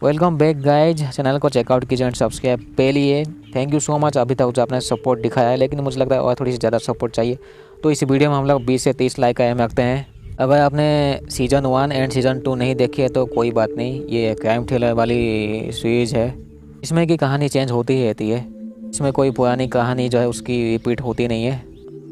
Welcome back guys. Channel को checkout कीजिए and subscribe पे लिए। थैंक यू सो मच अभी तक जो आपने सपोर्ट दिखाया है, लेकिन मुझे लगता है और थोड़ी सी ज़्यादा सपोर्ट चाहिए। तो इस वीडियो में हम लोग 20 से 30 लाइक का एम रखते हैं। अगर आपने सीज़न 1 एंड सीज़न 2 नहीं देखी है तो कोई बात नहीं, ये क्राइम थ्रिलर वाली सीरीज़ है। इसमें की कहानी चेंज होती ही रहती है। इसमें कोई पुरानी कहानी जो है उसकी रिपीट होती नहीं है।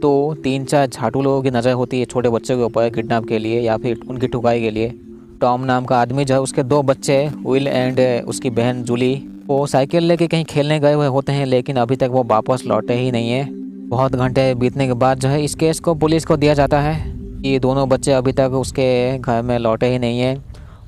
तो 3-4 झाटू लोगों की नज़र होती है छोटे बच्चों के ऊपर किडनैप के लिए या फिर उनकी ठुकाई के लिए। टॉम नाम का आदमी जो है, उसके 2 बच्चे विल एंड उसकी बहन जूली, वो साइकिल लेके कहीं खेलने गए हुए होते हैं, लेकिन अभी तक वो वापस लौटे ही नहीं है। बहुत घंटे बीतने के बाद जो है इस केस को पुलिस को दिया जाता है कि दोनों बच्चे अभी तक उसके घर में लौटे ही नहीं है।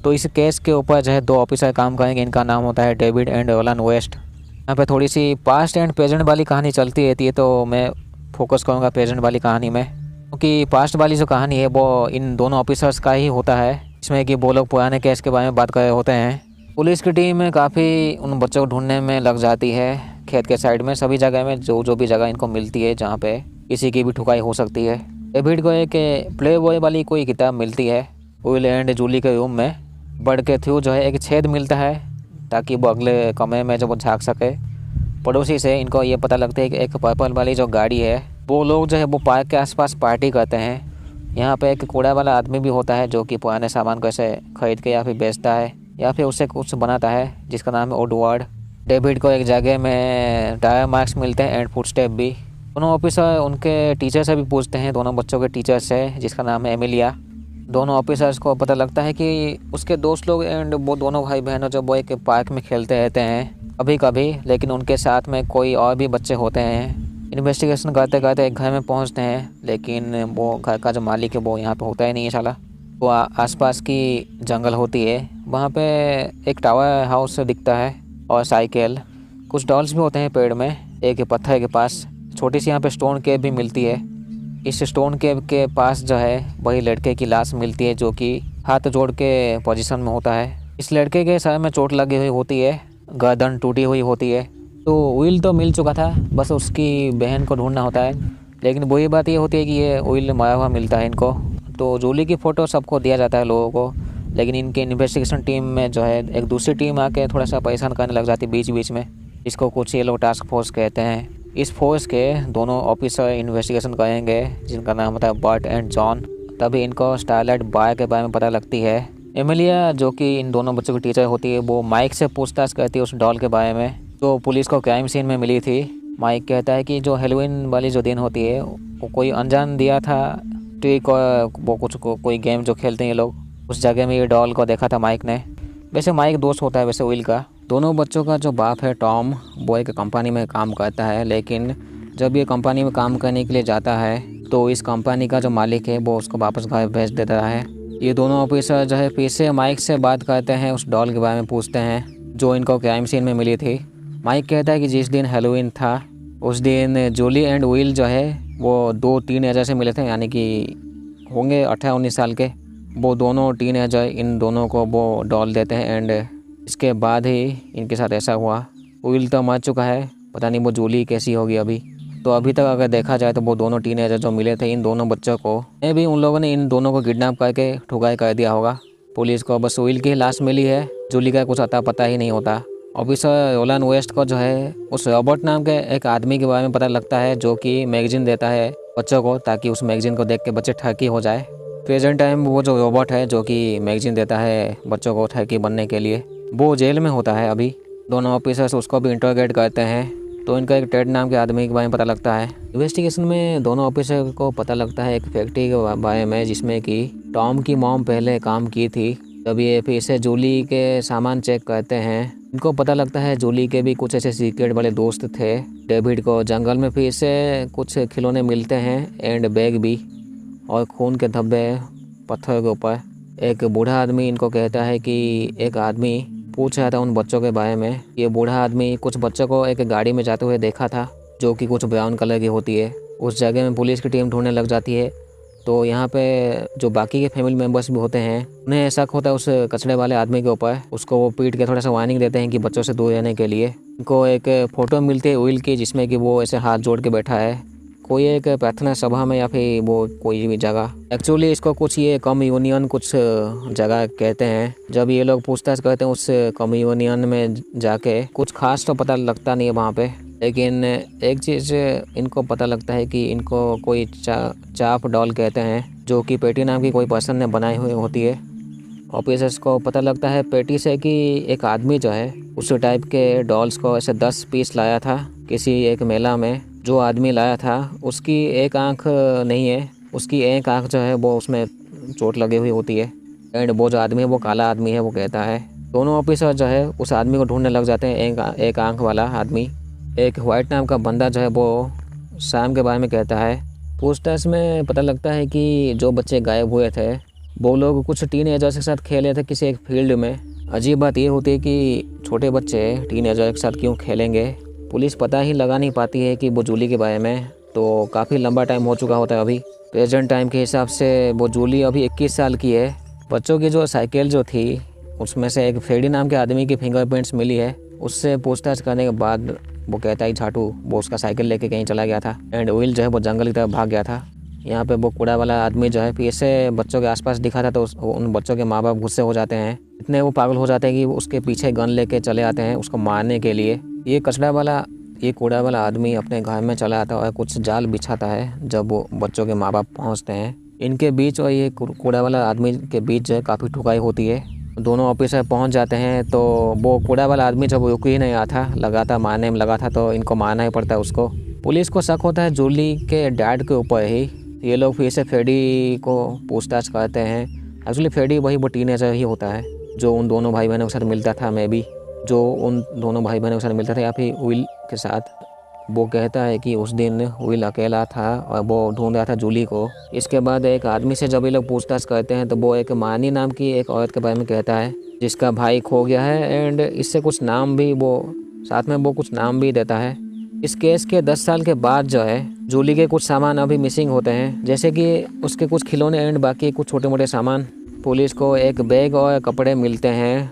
तो इस केस के ऊपर जो है 2 ऑफिसर काम करेंगे। इनका नाम होता है डेविड एंड रोलन वेस्ट। यहाँ पे थोड़ी सी पास्ट एंड प्रेजेंट वाली कहानी चलती रहती है, तो मैं फोकस करूँगा प्रेजेंट वाली कहानी में, क्योंकि पास्ट वाली जो कहानी है वो इन दोनों ऑफिसर्स का ही होता है, इसमें कि वो लोग पुराने केस के बारे में बात कर रहे होते हैं। पुलिस की टीम काफ़ी उन बच्चों को ढूंढने में लग जाती है, खेत के साइड में सभी जगह में, जो भी जगह इनको मिलती है जहाँ पे किसी की भी ठुकाई हो सकती है। डेविड को एक प्ले बॉय वाली कोई किताब मिलती है विल एंड जूली के रूम में। बर्ड के थ्रू जो है एक छेद मिलता है ताकि वो अगले कमरे में जब वो झाँक सके। पड़ोसी से इनको ये पता लगता है कि एक पर्पल वाली जो गाड़ी है, वो लोग जो है वो पार्क के आसपास पार्टी करते हैं। यहाँ पे एक कूड़ा वाला आदमी भी होता है जो कि पुराने सामान को ऐसे खरीद के या फिर बेचता है या फिर उससे कुछ बनाता है, जिसका नाम है ओडवर्ड। डेविड को एक जगह में टायर मार्क्स मिलते हैं एंड फुटस्टेप भी। दोनों ऑफिसर उनके टीचर से भी पूछते हैं, दोनों बच्चों के टीचर से, जिसका नाम है एमिलिया। दोनों ऑफिसर्स को पता लगता है कि उसके दोस्त लोग एंड वो दोनों भाई बहनों जो वो एक पार्क में खेलते रहते हैं कभी कभी, लेकिन उनके साथ में कोई और भी बच्चे होते हैं। इन्वेस्टिगेशन करते करते एक घर में पहुंचते हैं, लेकिन वो घर का जो मालिक है वो यहाँ पे होता ही नहीं है साला। वो आसपास की जंगल होती है, वहाँ पे एक टावर हाउस दिखता है और साइकिल, कुछ डॉल्स भी होते हैं पेड़ में एक पत्थर के पास। छोटी सी यहाँ पे स्टोन केव भी मिलती है। इस स्टोन केव के पास जो है वही लड़के की लाश मिलती है जो कि हाथ जोड़ के पोजीशन में होता है। इस लड़के के सर में चोट लगी हुई होती है, गर्दन टूटी हुई होती है। तो विल तो मिल चुका था, बस उसकी बहन को ढूंढना होता है। लेकिन वही बात ये होती है कि ये विल मरा हुआ मिलता है इनको। तो जूली की फ़ोटो सबको दिया जाता है लोगों को, लेकिन इनके इन्वेस्टिगेशन टीम में जो है एक दूसरी टीम आके थोड़ा सा परेशान करने लग जाती है बीच बीच में। इसको कुछ ये लोग टास्क फोर्स कहते हैं। इस फोर्स के दोनों ऑफिसर इन्वेस्टिगेशन करेंगे जिनका नाम होता है बर्ट एंड जॉन। तभी इनको स्टारलाइट बाय के बारे में पता लगती है। एमिलिया जो कि इन दोनों बच्चों की टीचर होती है, वो माइक से पूछताछ करती है उस डॉल के बारे में जो पुलिस को क्राइम सीन में मिली थी। माइक कहता है कि जो हेलोवीन वाली जो दिन होती है वो कोई अनजान दिया था ट्रिक, और वो कुछ कोई गेम जो खेलते हैं ये लोग, उस जगह में ये डॉल को देखा था माइक ने। वैसे माइक दोस्त होता है वैसे विल का। दोनों बच्चों का जो बाप है टॉम, वो एक कंपनी में काम करता है, लेकिन जब ये कंपनी में काम करने के लिए जाता है तो इस कंपनी का जो मालिक है वो उसको वापस घर भेज देता है। ये दोनों ऑफिसर जो है फिर से माइक से बात करते हैं, उस डॉल के बारे में पूछते हैं जो इनको क्राइम सीन में मिली थी। माइक कहता है कि जिस दिन हेलोवीन था उस दिन जूली एंड विल जो है वो 2 टीनेजर से मिले थे, यानी कि होंगे 18-19 साल के। वो दोनों टीनेजर इन दोनों को वो डॉल देते हैं एंड इसके बाद ही इनके साथ ऐसा हुआ। विल तो मर चुका है, पता नहीं वो जूली कैसी होगी अभी। तो अभी तक अगर देखा जाए तो वो दोनों टीनेजर जो मिले थे इन दोनों बच्चों को, मे भी उन लोगों ने इन दोनों को किडनैप करके ठुकाई कर दिया होगा। पुलिस को बस विल की लाश मिली है, जूली का कुछ अता पता ही नहीं होता। ऑफिसर रोलन वेस्ट को जो है उस रॉबर्ट नाम के एक आदमी के बारे में पता लगता है जो कि मैगजीन देता है बच्चों को, ताकि उस मैगजीन को देख के बच्चे ठगी हो जाए। प्रेजेंट टाइम वो जो रॉबर्ट है जो कि मैगजीन देता है बच्चों को ठगी बनने के लिए, वो जेल में होता है अभी। दोनों ऑफिसर्स उसको भी इंटरोगेट करते हैं, तो इनका एक टेड नाम के आदमी के बारे में पता लगता है। इन्वेस्टिगेशन में दोनों ऑफिसर को पता लगता है एक फैक्ट्री के बारे में जिसमें कि टॉम की मॉम पहले काम की थी। तब ये फिर से जूली के सामान चेक करते हैं। इनको पता लगता है जूली के भी कुछ ऐसे सीक्रेट वाले दोस्त थे। डेविड को जंगल में फिर से कुछ खिलौने मिलते हैं एंड बैग भी, और खून के धब्बे पत्थर के ऊपर। एक बूढ़ा आदमी इनको कहता है कि एक आदमी पूछ रहा था उन बच्चों के बारे में। ये बूढ़ा आदमी कुछ बच्चों को एक गाड़ी में जाते हुए देखा था जो कि कुछ ब्राउन कलर की होती है। उस जगह में पुलिस की टीम ढूंढने लग जाती है। तो यहाँ पे जो बाकी के फैमिली मेम्बर्स भी होते हैं उन्हें शक होता है उस कचड़े वाले आदमी के ऊपर। उसको वो पीट के थोड़ा सा वार्निंग देते हैं कि बच्चों से दूर रहने के लिए। उनको एक फ़ोटो मिलती है विल की जिसमें कि वो ऐसे हाथ जोड़ के बैठा है, कोई एक प्रार्थना सभा में या फिर वो कोई भी जगह। एक्चुअली इसको कुछ ये कम्युनियन कुछ जगह कहते हैं। जब ये लोग पूछताछ करते हैं उस कम्युनियन में जाके कुछ खास तो पता लगता नहीं है वहाँ पे, लेकिन एक चीज़ इनको पता लगता है कि इनको कोई चाप डॉल कहते हैं, जो कि पेटी नाम की कोई पर्सन ने बनाई हुई होती है। ऑफिसर्स को पता लगता है पेटी से कि एक आदमी जो है उस टाइप के डॉल्स को ऐसे 10 पीस लाया था किसी एक मेला में। जो आदमी लाया था उसकी एक आंख नहीं है, उसकी एक आंख जो है वो उसमें चोट लगी हुई होती है। एंड वो जो आदमी है वो काला आदमी है, वो कहता है। दोनों ऑफिसर जो है उस आदमी को ढूंढने लग जाते हैं, एक आंख वाला आदमी। एक वाइट नाम का बंदा जो है वो शाम के बारे में कहता है। पूछताछ में पता लगता है कि जो बच्चे गायब हुए थे वो लोग कुछ टीनेजर्स के साथ खेले थे किसी एक फील्ड में। अजीब बात ये होती है कि छोटे बच्चे टीनेजर के साथ क्यों खेलेंगे। पुलिस पता ही लगा नहीं पाती है कि वो जूली के बारे में, तो काफ़ी लंबा टाइम हो चुका होता है अभी। प्रेजेंट टाइम के हिसाब से वो जूली अभी 21 साल की है। बच्चों की जो साइकिल जो थी उसमें से एक फ्रेडी नाम के आदमी की फिंगरप्रिंट्स मिली है। उससे पूछताछ करने के बाद वो कहता है झाटू वो उसका साइकिल लेके कहीं चला गया था एंड विल जो है वो जंगल की तरफ भाग गया था। यहाँ पे वो कूड़ा वाला आदमी जो है फिर से बच्चों के आसपास दिखा था, तो उन बच्चों के माँ बाप गुस्से हो जाते हैं। इतने वो पागल हो जाते हैं कि उसके पीछे गन लेके चले आते हैं उसको मारने के लिए। ये कूड़ा वाला आदमी अपने घर में चला आता है और कुछ जाल बिछाता है जब वो बच्चों के माँ बाप पहुँचते हैं। इनके बीच और ये कूड़ा वाला आदमी के बीच जो है काफ़ी ठुकाई होती है। दोनों ऑफिसर पहुंच जाते हैं तो वो कूड़ा वाला आदमी जब रुक ही नहीं रहा था, लगातार मारने में लगा था, तो इनको मारना ही पड़ता है उसको। पुलिस को शक होता है जूली के डैड के ऊपर ही। ये लोग फिर से फ्रेडी को पूछताछ करते हैं। एक्चुअली फ्रेडी वही वो टीनेजर ही होता है जो उन दोनों भाई बहनों के साथ मिलता था, मे बी जो उन दोनों भाई बहनों के साथ मिलता था या फिर विल के साथ। वो कहता है कि उस दिन विल अकेला था और वो ढूंढ रहा था जूली को। इसके बाद एक आदमी से जब ये लोग पूछताछ करते हैं तो वो एक मानी नाम की एक औरत के बारे में कहता है जिसका भाई खो गया है एंड इससे कुछ नाम भी वो साथ में वो कुछ नाम भी देता है। इस केस के 10 साल के बाद जो है जूली के कुछ सामान अभी मिसिंग होते हैं, जैसे कि उसके कुछ खिलौने एंड बाकी कुछ छोटे मोटे सामान। पुलिस को एक बैग और कपड़े मिलते हैं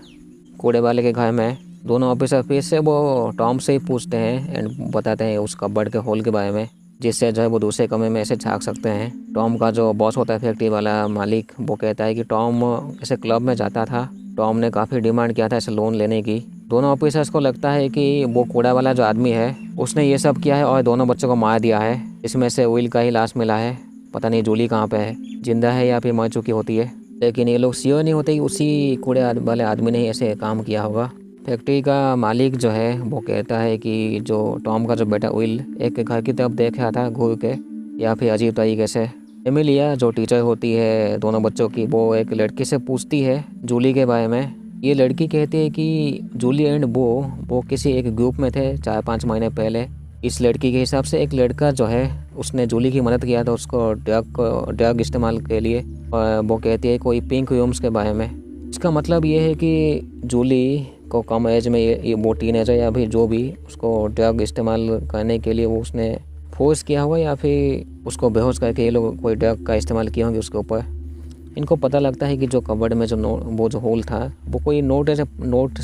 कूड़े वाले के घर में। दोनों ऑफिसर फिर से वो टॉम से ही पूछते हैं एंड बताते हैं उस कबर्ड के होल के बारे में, जिससे जो है वो दूसरे कमरे में ऐसे झाँक सकते हैं। टॉम का जो बॉस होता है फैक्ट्री वाला मालिक, वो कहता है कि टॉम ऐसे क्लब में जाता था। टॉम ने काफ़ी डिमांड किया था ऐसे लोन लेने की। दोनों ऑफिसर्स को लगता है कि वो कूड़ा वाला जो आदमी है उसने ये सब किया है और दोनों बच्चों को मार दिया है। इसमें से विल का ही लाश मिला है। पता नहीं जूली कहाँ पे है, जिंदा है या फिर मर चुकी होती है, लेकिन ये लोग श्योर नहीं होते कि उसी कूड़े वाले आदमी ने ही ऐसे काम किया होगा। फैक्ट्री का मालिक जो है वो कहता है कि जो टॉम का जो बेटा विल एक घर की तरफ देख रहा था घूर के या फिर अजीब तरीके से। एमिलिया जो टीचर होती है दोनों बच्चों की, वो एक लड़की से पूछती है जूली के बारे में। ये लड़की कहती है कि जूली एंड वो किसी एक ग्रुप में थे 4-5 महीने पहले। इस लड़की के हिसाब से एक लड़का जो है उसने जूली की मदद किया था उसको ड्रग इस्तेमाल के लिए, और वो कहती है कोई पिंक रूम्स के बारे में। इसका मतलब ये है कि जूली को कम एज में ये वो टीनेजर या फिर जो भी उसको ड्रग इस्तेमाल करने के लिए वो उसने फोर्स किया होगा या फिर उसको बेहोश करके ये लोग कोई ड्रग का इस्तेमाल किए होंगे उसके ऊपर। इनको पता लगता है कि जो कबर्ड में वो जो होल था वो कोई नोट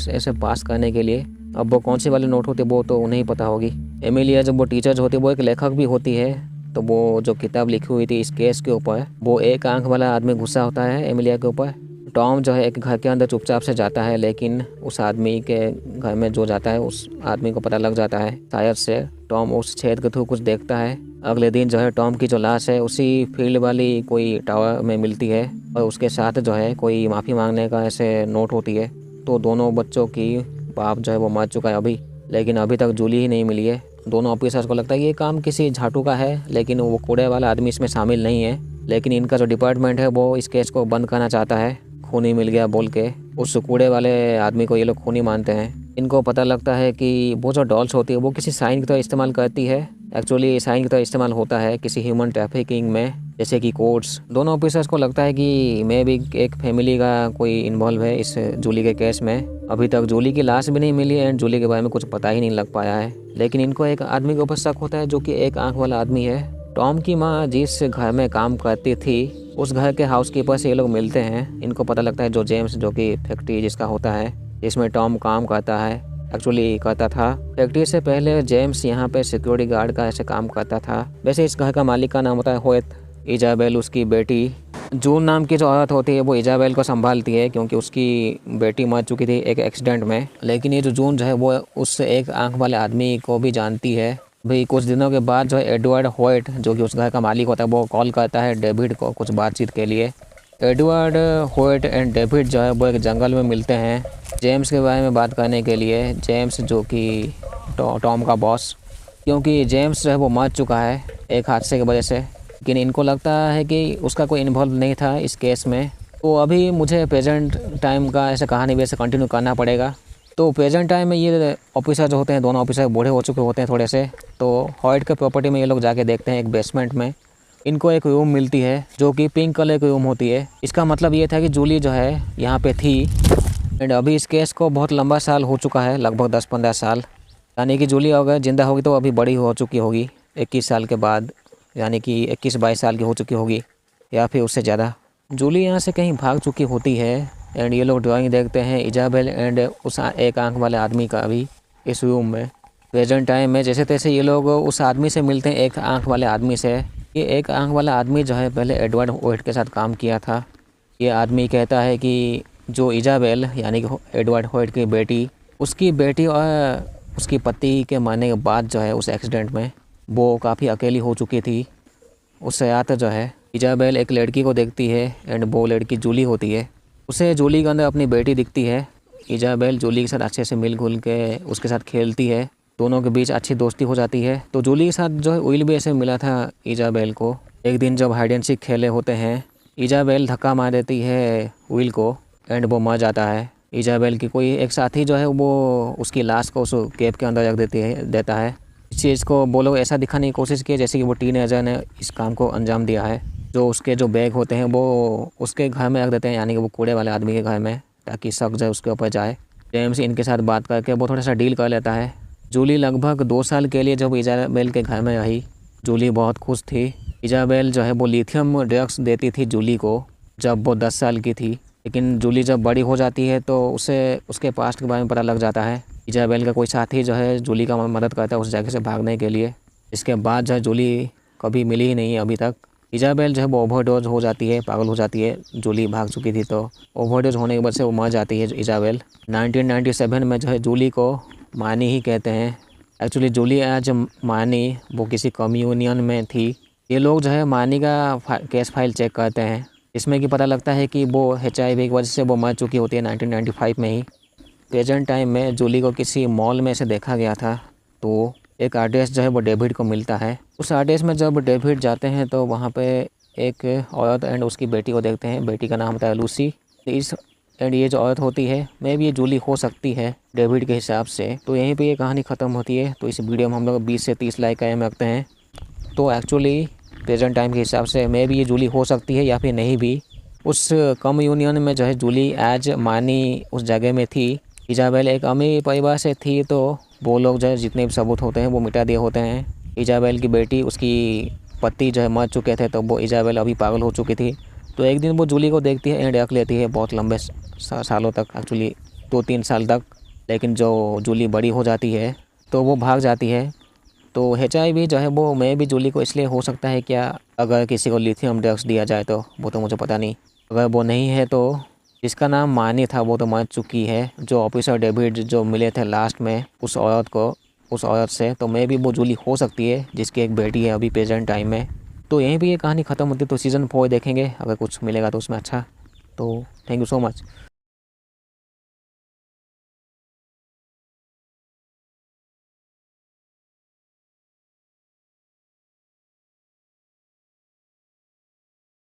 ऐसे पास करने के लिए। अब वो कौन से वाले नोट होते वो तो उन्हें पता होगी। एमिलिया जब वो टीचर जो होती है वो एक लेखक भी होती है, तो वो जो किताब लिखी हुई थी इस केस के ऊपर, वो एक आंख वाला आदमी गुस्सा होता है एमिलिया के ऊपर। टॉम जो है एक घर के अंदर चुपचाप से जाता है, लेकिन उस आदमी के घर में जो जाता है उस आदमी को पता लग जाता है शायद से। टॉम उस छेद के थ्रू कुछ देखता है। अगले दिन जो है टॉम की जो लाश है उसी फील्ड वाली कोई टावर में मिलती है और उसके साथ जो है कोई माफ़ी मांगने का ऐसे नोट होती है। तो दोनों बच्चों की बाप जो है वो मर चुका है अभी, लेकिन अभी तक जूली ही नहीं मिली है। दोनों ऑफिसर्स को लगता है ये काम किसी झाटू का है, लेकिन वो कूड़े वाला आदमी इसमें शामिल नहीं है। लेकिन इनका जो डिपार्टमेंट है वो इस केस को बंद करना चाहता है। खूनी मिल गया बोल के उस कूड़े वाले आदमी को ये लोग खूनी मानते हैं। इनको पता लगता है कि वो जो डॉल्स होती है वो किसी साइन की तरह इस्तेमाल करती है। एक्चुअली साइन की तरह इस्तेमाल होता है किसी ह्यूमन ट्रैफिकिंग में, जैसे कि कोड्स। दोनों ऑफिसर्स को लगता है कि मैं भी एक फैमिली का कोई इन्वॉल्व है इस जूली के केस में। अभी तक जूली की लाश भी नहीं मिली है एंड जूली के बारे में कुछ पता ही नहीं लग पाया है। लेकिन इनको एक आदमी के ऊपर शक होता है जो कि एक आंख वाला आदमी है। टॉम की माँ जिस घर में काम करती थी उस घर के हाउसकीपर से ये लोग मिलते हैं। इनको पता लगता है जो जेम्स, जो कि फैक्ट्री जिसका होता है जिसमें टॉम काम करता है, एक्चुअली करता था। फैक्ट्री से पहले जेम्स यहाँ पे सिक्योरिटी गार्ड का ऐसे काम करता था। वैसे इस घर का मालिक का नाम होता है होएत। इजाबेल उसकी बेटी जून नाम की जो औरत होती है वो इजाबेल को संभालती है, क्योंकि उसकी बेटी मर चुकी थी एक एक्सीडेंट में। लेकिन ये जो जून जो है वो उस एक आंख वाले आदमी को भी जानती है। भाई कुछ दिनों के बाद जो है एडवर्ड होएट जो कि उस घर का मालिक होता है वो कॉल करता है डेविड को कुछ बातचीत के लिए। एडवर्ड होएट एंड डेविड जो है वो एक जंगल में मिलते हैं जेम्स के बारे में बात करने के लिए। जेम्स जो कि टॉम का बॉस, क्योंकि जेम्स जो है वो मर चुका है एक हादसे की वजह से, लेकिन इनको लगता है कि उसका कोई इन्वॉल्व नहीं था इस केस में। तो अभी मुझे प्रेजेंट टाइम का ऐसे कहानी वैसे कंटिन्यू करना पड़ेगा। तो प्रेजेंट टाइम में ये ऑफिसर जो होते हैं, दोनों ऑफिसर बूढ़े हो चुके होते हैं थोड़े से। तो हॉयट के प्रॉपर्टी में ये लोग जाके देखते हैं एक बेसमेंट में इनको एक रूम मिलती है जो कि पिंक कलर की रूम होती है। इसका मतलब ये था कि जूली जो है यहाँ पे थी। एंड अभी इस केस को बहुत लंबा साल हो चुका है, लगभग 10-15 साल। यानी कि जूली अगर ज़िंदा होगी तो अभी बड़ी हो चुकी होगी 21 साल के बाद, यानी कि 21-22 साल की हो चुकी होगी या फिर उससे ज़्यादा। जूली यहाँ से कहीं भाग चुकी होती है। एंड ये लोग ड्राइंग देखते हैं इजाबेल एंड उस एक आंख वाले आदमी का भी इस रूम में। प्रेजेंट टाइम में जैसे तैसे ये लोग उस आदमी से मिलते हैं, एक आंख वाले आदमी से। ये एक आंख वाला आदमी जो है पहले एडवर्ड होएट के साथ काम किया था। ये आदमी कहता है कि जो इजाबेल यानी कि एडवर्ड होएट की बेटी, उसकी बेटी और उसकी पति के मरने के बाद जो है उस एक्सीडेंट में वो काफ़ी अकेली हो चुकी थी। उस रात जो है इजाबेल एक लड़की को देखती है एंड वो लड़की जूली होती है। उसे जूली के अंदर अपनी बेटी दिखती है। इजाबेल जूली के साथ अच्छे से मिल घुल के उसके साथ खेलती है, दोनों के बीच अच्छी दोस्ती हो जाती है। तो जूली के साथ जो है विल भी ऐसे मिला था इजाबेल को। एक दिन जब हाइड एंड सीक खेले होते हैं, इजाबेल धक्का मार देती है विल को एंड वो मर जाता है। इजाबेल की कोई एक साथी जो है वो उसकी लाश को उस केप के अंदर रख देता है। इस चीज़ को वो लोग ऐसा दिखाने की कोशिश की जैसे कि वो टीनेजर ने इस काम को अंजाम दिया है। जो उसके जो बैग होते हैं वो उसके घर में रख देते हैं, यानी कि वो कूड़े वाले आदमी के घर में, ताकि शक जो है उसके ऊपर जाए। जेम्स इनके साथ बात करके वो थोड़ा सा डील कर लेता है। जूली लगभग 2 साल के लिए जब इजाबेल के घर में रही, जूली बहुत खुश थी। इजाबेल जो है वो लिथियम ड्रग्स देती थी जूली को जब वो 10 साल की थी। लेकिन जूली जब बड़ी हो जाती है तो उसे उसके पास्ट के बारे में पता लग जाता है। इजाबेल का कोई साथी जो है जूली का मदद करता है उस जगह से भागने के लिए। इसके बाद जो है जूली कभी मिली ही नहीं अभी तक। इजाबेल जो है वो ओवरडोज हो जाती है, पागल हो जाती है। जूली भाग चुकी थी तो ओवरडोज होने की वजह से वो मर जाती है इजाबेल। 1997 में जो है जूली को मानी ही कहते हैं। एक्चुअली जूली एज मानी वो किसी कम्युनियन में थी। ये लोग जो है मानी का केस फाइल चेक करते हैं, इसमें कि पता लगता है कि वो HIV की वजह से वो मर चुकी होती है 1995 में ही। प्रेजेंट टाइम में जूली को किसी मॉल में से देखा गया था। तो एक आर्टिस्ट जो है वो डेविड को मिलता है। उस आर्टिस्ट में जब डेविड जाते हैं तो वहाँ पे एक औरत एंड उसकी बेटी को देखते हैं। बेटी का नाम होता है लूसी। एंड ये जो औरत होती है मे भी ये जूली हो सकती है डेविड के हिसाब से। तो यहीं पे ये कहानी ख़त्म होती है। तो इस वीडियो में हम लोग 20 से 30 लाइक कायम रखते हैं। तो एक्चुअली प्रेजेंट टाइम के हिसाब से मे भी ये जूली हो सकती है या फिर नहीं भी। उस कम यूनियन में जो है जूली एज मानी उस जगह में थी। इजाबेल एक अमीर परिवार से थी तो वो लोग जो है जितने भी सबूत होते हैं वो मिटा दिए होते हैं। इजाबेल की बेटी, उसकी पति जो है मर चुके थे तो वो इजाबेल अभी पागल हो चुकी थी। तो एक दिन वो जूली को देखती है एंड रख लेती है बहुत लंबे सालों तक, एक्चुअली 2-3 साल तक। लेकिन जो जूली बड़ी हो जाती है तो वो भाग जाती है। तो HIV जो है वो मैं भी जूली को इसलिए हो सकता है क्या, अगर किसी को लिथियम ड्रग्स दिया जाए तो वो तो मुझे पता नहीं। अगर वो नहीं है तो जिसका नाम मानी था वो तो मर चुकी है। जो ऑफिसर डेविड जो मिले थे लास्ट में उस औरत से, तो मैं भी वो जूली हो सकती है जिसकी एक बेटी है अभी प्रेजेंट टाइम में। तो यहीं भी ये कहानी ख़त्म होती है। तो सीज़न 4 देखेंगे, अगर कुछ मिलेगा तो उसमें अच्छा। तो थैंक यू सो मच।